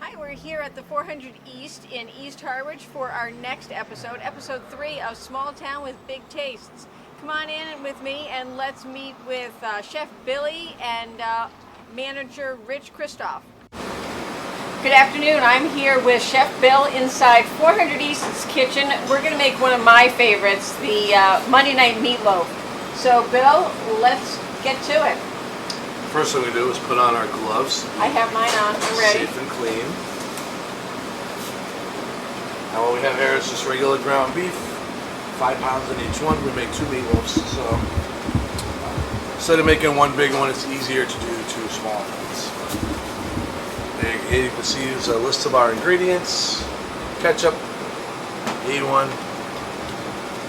Hi, we're here at the 400 East in East Harwich for our next episode, episode 3 of Small Town with Big Tastes. Come on in with me and let's meet with Chef Billy and manager Hristov. Good afternoon. I'm here with Chef Bill inside 400 East's kitchen. We're going to make one of my favorites, the Monday night meatloaf. So, Bill, let's get to it. First thing we do is put on our gloves. I have mine on. I'm ready. Safe and clean. Now what we have here is just regular ground beef, 5 pounds in each one. We make 2 meatloafs, so instead of making one big one, it's easier to do 2 small ones. Here you can see is a list of our ingredients: ketchup, A1.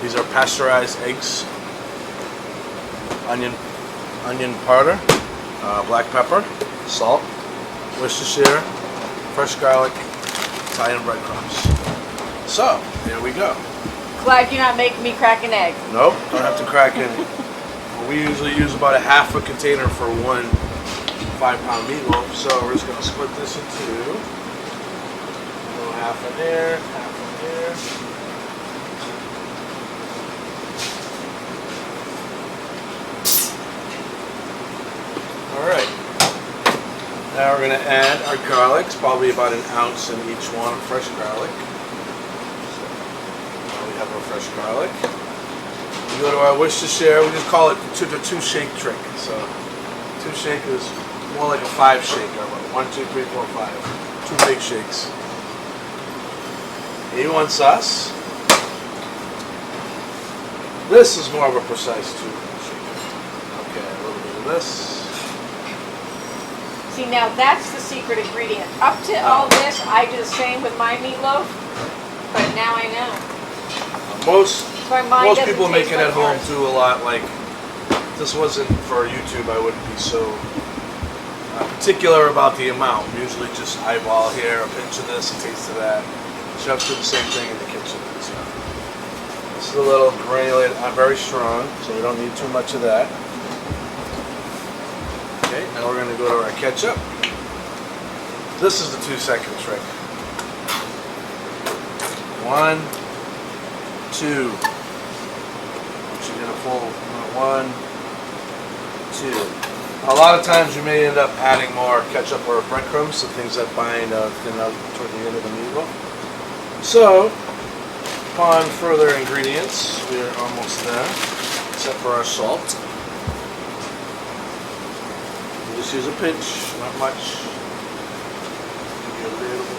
These are pasteurized eggs, onion powder, black pepper, salt, Worcestershire, fresh garlic, Italian breadcrumbs. So, here we go. Glad you're not making me crack an egg. Nope, don't have to crack any. We usually use about a half a container for one 5-pound meatloaf, so we're just going to split this in 2. Half in there, half in there. Alright, now we're going to add our garlic. It's probably about 1 ounce in each one of fresh garlic. So, now we have our fresh garlic. We go to our Worcestershire. We just call it the 2 shake trick. So 2 shake is more like a 5 shaker. 1, 2, 3, 4, 5. 2 big shakes. A1 sauce. This is more of a precise 2 shaker. Okay, a little bit of this. See, now that's the secret ingredient. Up to all this, I do the same with my meatloaf, but now I know. Most people make it at home yours. too a lot. Like, if this wasn't for YouTube, I wouldn't be so particular about the amount. Usually just eyeball here, a pinch of this, a taste of that. Chefs do the same thing in the kitchen. So this is a little granulated, very strong, so we don't need too much of that. Okay, now we're going to go to our ketchup. This is the 2-second trick. 1, 2. You're going to pull 1, 2. A lot of times you may end up adding more ketchup or breadcrumbs, the things that bind thin out toward the end of the meatloaf. So, upon further ingredients, we're almost there, except for our salt. Just use a pinch, not much. Maybe a little bit.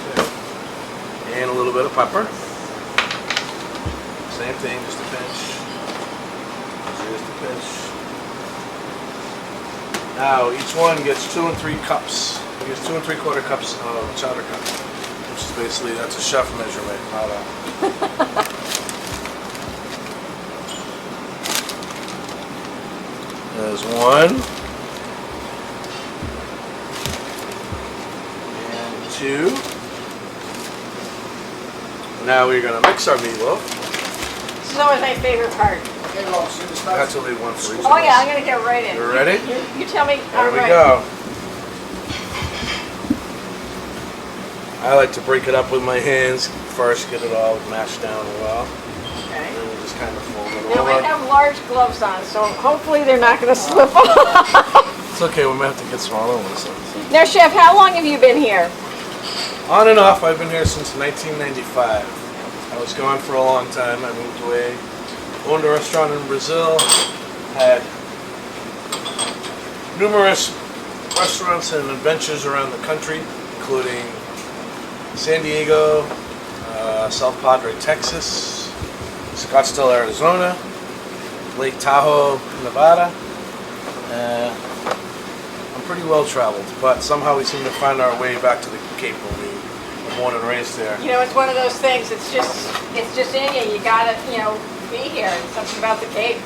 Okay. And a little bit of pepper. Same thing, just a pinch. Just a pinch. Now each one gets 2 and 3 cups. We use 2 3/4 cups of chowder cup, which is basically, that's a chef measurement, not a. There's 1 and 2. Now we're going to mix our meatloaf. This is always my favorite part. I have to leave 1 for each. Oh yeah, I'm going to get right in. You ready? You tell me. There we go. I like to break it up with my hands first, get it all mashed down well. Okay. And then we just kind of fold it Now over. I have large gloves on, so hopefully they're not going to slip off. It's okay, we might have to get smaller ones. Now, Chef, how long have you been here? On and off, I've been here since 1995. I was gone for a long time. I moved away, owned a restaurant in Brazil, had numerous restaurants and adventures around the country, including San Diego, South Padre, Texas, Scottsdale, Arizona, Lake Tahoe, Nevada. I'm pretty well traveled, but somehow we seem to find our way back to the Cape when we were born and raised there. You know, it's one of those things. It's just in you. You gotta, be here. It's something about the Cape.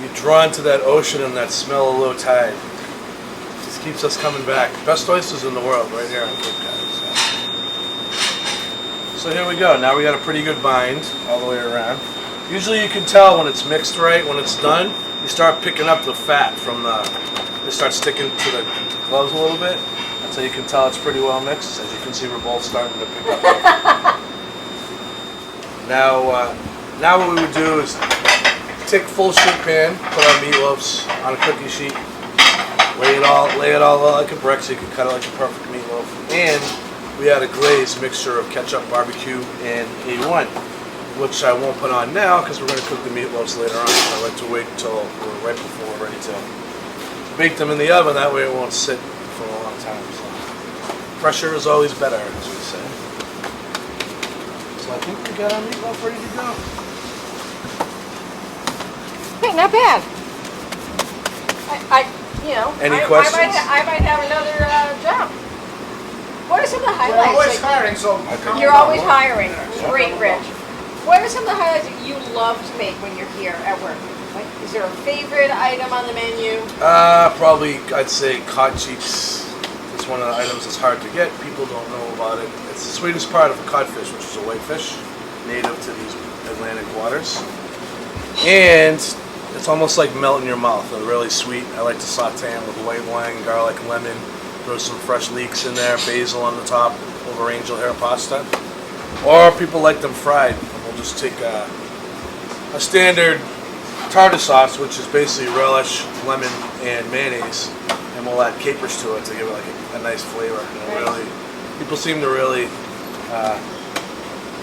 You're drawn to that ocean and that smell of low tide. It just keeps us coming back. Best oysters in the world, right here on Cape Cod. So here we go. Now we got a pretty good bind all the way around. Usually you can tell when it's mixed right, when it's done, you start picking up the fat from the they start sticking to the gloves a little bit. That's how you can tell it's pretty well mixed. As you can see, we're both starting to pick up. Now what we would do is take a full sheet pan, put our meatloafs on a cookie sheet, lay it all out like a brick so you can cut it like a perfect meatloaf. And we add a glazed mixture of ketchup, barbecue, and A1, which I won't put on now because we're going to cook the meatloafs later on. I like to wait until we're right before we're ready to bake them in the oven. That way it won't sit for a long time. So pressure is always better, as we say. So I think we got our meatloaf ready to go. Hey, not bad. Any questions? I might have another job. What are some of the We're highlights? always hiring, so You're always hiring. Great, Rich. What are some of the highlights that you love to make when you're here at work? Like, is there a favorite item on the menu? Probably I'd say cod cheeks. It's one of the items that's hard to get. People don't know about it. It's the sweetest part of a codfish, which is a whitefish, native to these Atlantic waters. And it's almost like melt in your mouth. They're really sweet. I like to saute them with white wine, garlic, lemon. Throw some fresh leeks in there, basil on the top, over angel hair pasta. Or people like them fried. We'll just take a standard tartar sauce, which is basically relish, lemon, and mayonnaise, and we'll add capers to it to give it like a nice flavor. Really, people seem to really.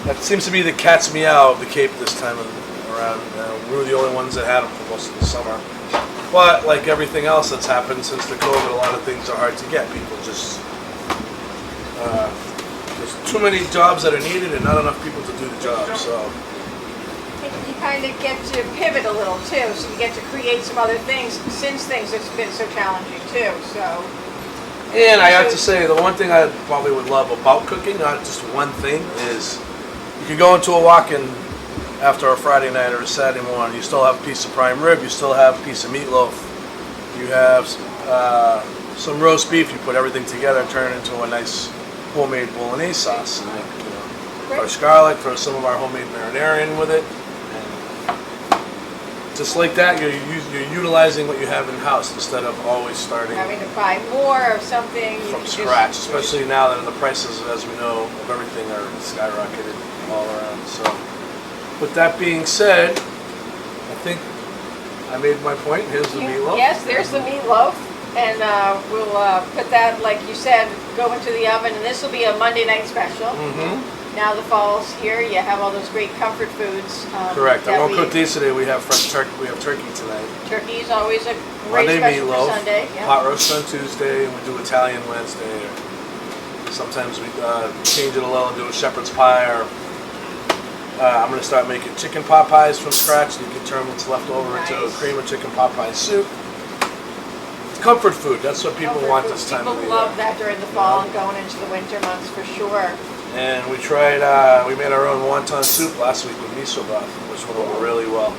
That seems to be the cat's meow of the Cape this time around. We were the only ones that had them for most of the summer. But like everything else that's happened since the COVID, a lot of things are hard to get. People just there's too many jobs that are needed and not enough people to do the job. So You kind of get to pivot a little too, so you get to create some other things since things have been so challenging too. So. And I have to say, the one thing I probably would love about cooking, not just one thing, is you can go into a walk-in after a Friday night or a Saturday morning. You still have a piece of prime rib, you still have a piece of meatloaf, you have some roast beef. You put everything together and turn it into a nice homemade bolognese sauce. And make, fresh garlic, throw some of our homemade marinara in with it. And just like that, you're utilizing what you have in house instead of always starting Having to buy more of something from scratch, especially now that the prices, as we know, of everything are skyrocketed all around. So, with that being said, I think I made my point. Here's the meatloaf. Yes, there's the meatloaf, and we'll put that, like you said, go into the oven, and this will be a Monday night special. Now the fall's here, you have all those great comfort foods. Correct. I won't cook these today. We have fresh turkey. We have turkey tonight. Turkey is always a great Monday special meatloaf, for Sunday. Yeah. Hot roast on Tuesday, and we do Italian Wednesday. Or sometimes we change it a little and do a shepherd's pie. Or I'm going to start making chicken pot pies from scratch. You can turn what's left over into a cream of chicken pot pie soup. It's comfort food. That's what people want this time of year. People love that during the fall and going into the winter months for sure. And we tried, we made our own wonton soup last week with miso broth, which went over really well.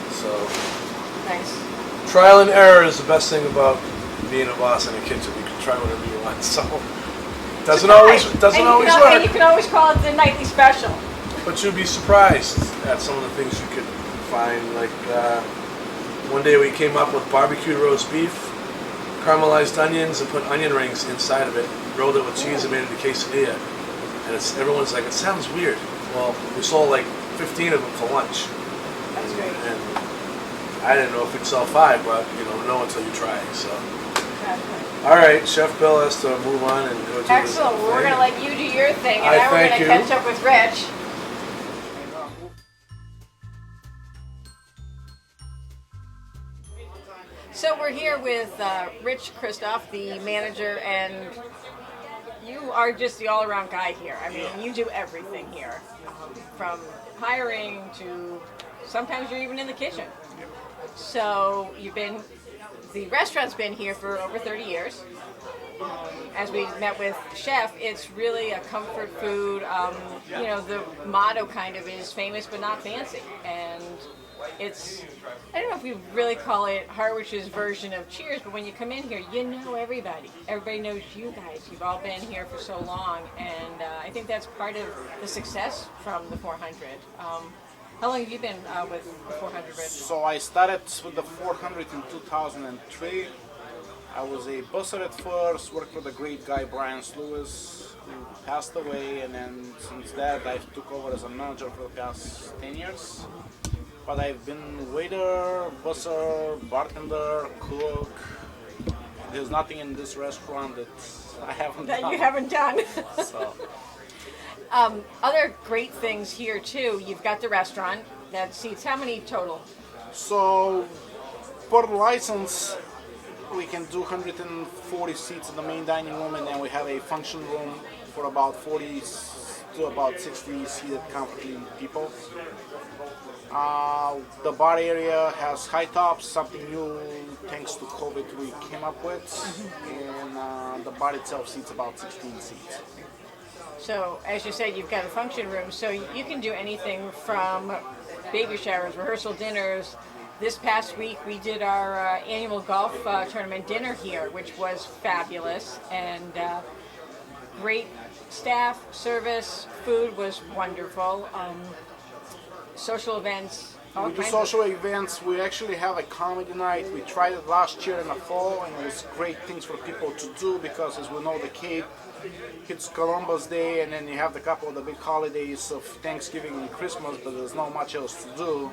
So, Nice. trial and error is the best thing about being a boss in a kitchen. You can try whatever you want. So, doesn't always work. And you can always call it the nightly special. But you'd be surprised at some of the things you could find. Like one day we came up with barbecued roast beef, caramelized onions, and put onion rings inside of it. Rolled it with cheese and made it a quesadilla. And everyone's like, it sounds weird. Well, we sold like 15 of them for lunch. That's great. And I didn't know if we'd sell 5, but you don't know until you try. So, all right, Chef Bill has to move on and go to Excellent. his Well, we're thing. going to let you do your thing, and I now we're thank going to you. catch up with Rich. So we're here with Rich Hristov, the manager, and you are just the all-around guy here. I mean, you do everything here, from hiring to sometimes you're even in the kitchen. So the restaurant's been here for over 30 years. As we met with Chef, it's really a comfort food. The motto kind of is famous but not fancy. And it's, I don't know if we really call it Harwich's version of Cheers, but when you come in here, you know everybody. Everybody knows you guys. You've all been here for so long, and I think that's part of the success from the 400. How long have you been with the 400, Rich? So I started with the 400 in 2003. I was a busser at first, worked for the great guy Brian Lewis, who passed away, and then since that I took over as a manager for the past 10 years. But I've been waiter, busser, bartender, cook. There's nothing in this restaurant that I haven't That done. you haven't done. So, Other great things here too. You've got the restaurant that seats how many total? so per license, we can do 140 seats in the main dining room, and then we have a function room for about 40 to about 60 seated comfortably people. The bar area has high tops, something new thanks to COVID we came up with, and the bar itself seats about 16 seats. So, as you said, you've got a function room, so you can do anything from baby showers, rehearsal dinners. This past week, we did our annual golf tournament dinner here, which was fabulous, and great staff, service, food was wonderful. Social events, all We do kinds social events. We actually have a comedy night. We tried it last year in the fall, and it was great things for people to do because, as we know, the Cape hits Columbus Day, and then you have the couple of the big holidays of Thanksgiving and Christmas, but there's not much else to do.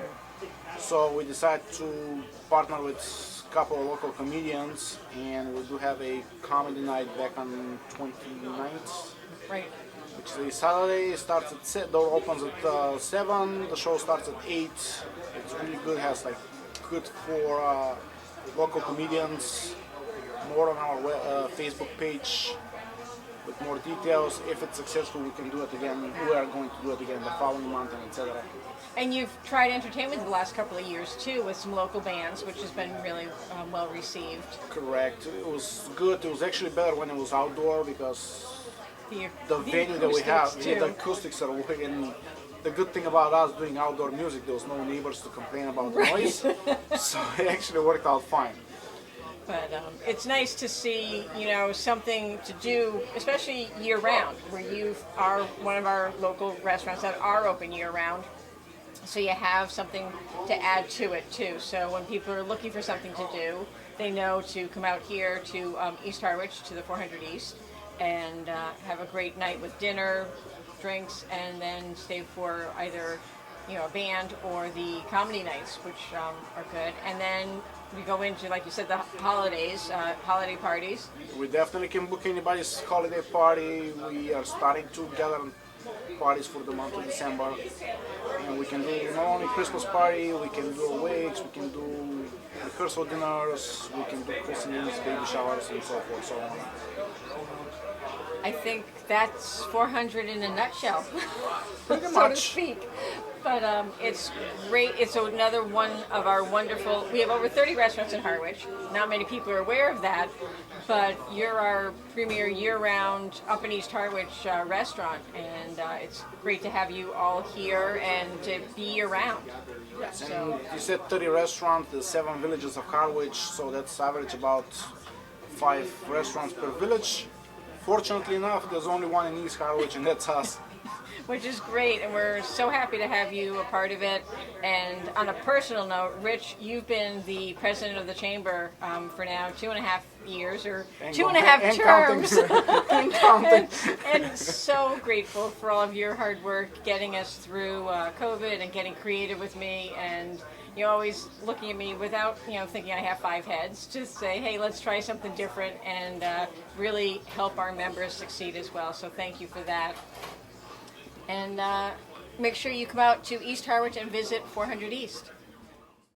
So we decided to partner with a couple of local comedians, and we do have a comedy night back on 29th. Right. Which is a Saturday. It starts at door opens at 7. The show starts at 8. It's really good. Has like good for local comedians. More on our Facebook page with more details. If it's successful, we can do it again. We are going to do it again the following month, and etc. And you've tried entertainment the last couple of years too with some local bands, which has been really well received. Correct. It was good. It was actually better when it was outdoor because the venue that we have, too. the acoustics are working. The good thing about us doing outdoor music, there was no neighbors to complain about the noise, so it actually worked out fine. But it's nice to see, something to do, especially year round, where you are one of our local restaurants that are open year round. So you have something to add to it too. So when people are looking for something to do, they know to come out here to East Harwich to the 400 East and have a great night with dinner, drinks, and then stay for either a band or the comedy nights, which are good. And then we go into, like you said, the holidays, holiday parties. We definitely can book anybody's holiday party. We are starting to gather parties for the month of December. And we can do not only Christmas party, we can do awakes, we can do rehearsal dinners, we can do christenings, baby showers, and so forth, so on. I think that's 400 in a nutshell, Pretty so to much. speak. But it's great. It's another one of our wonderful. We have over 30 restaurants in Harwich. Not many people are aware of that, but you're our premier year-round up in East Harwich restaurant, and it's great to have you all here and to be year-round. Yes, and you said 30 restaurants, the 7 villages of Harwich, so that's average about 5 restaurants per village. Fortunately enough, there's only one in East Harwich, and that's us. Which is great, and we're so happy to have you a part of it. And on a personal note, Rich, you've been the president of the chamber for now 2.5 years, or And 2.5 terms. And counting. And so grateful for all of your hard work getting us through COVID and getting creative with me, and always looking at me without thinking I have 5 heads. Just say, hey, let's try something different, and really help our members succeed as well. So thank you for that. And make sure you come out to East Harwich and visit 400 East.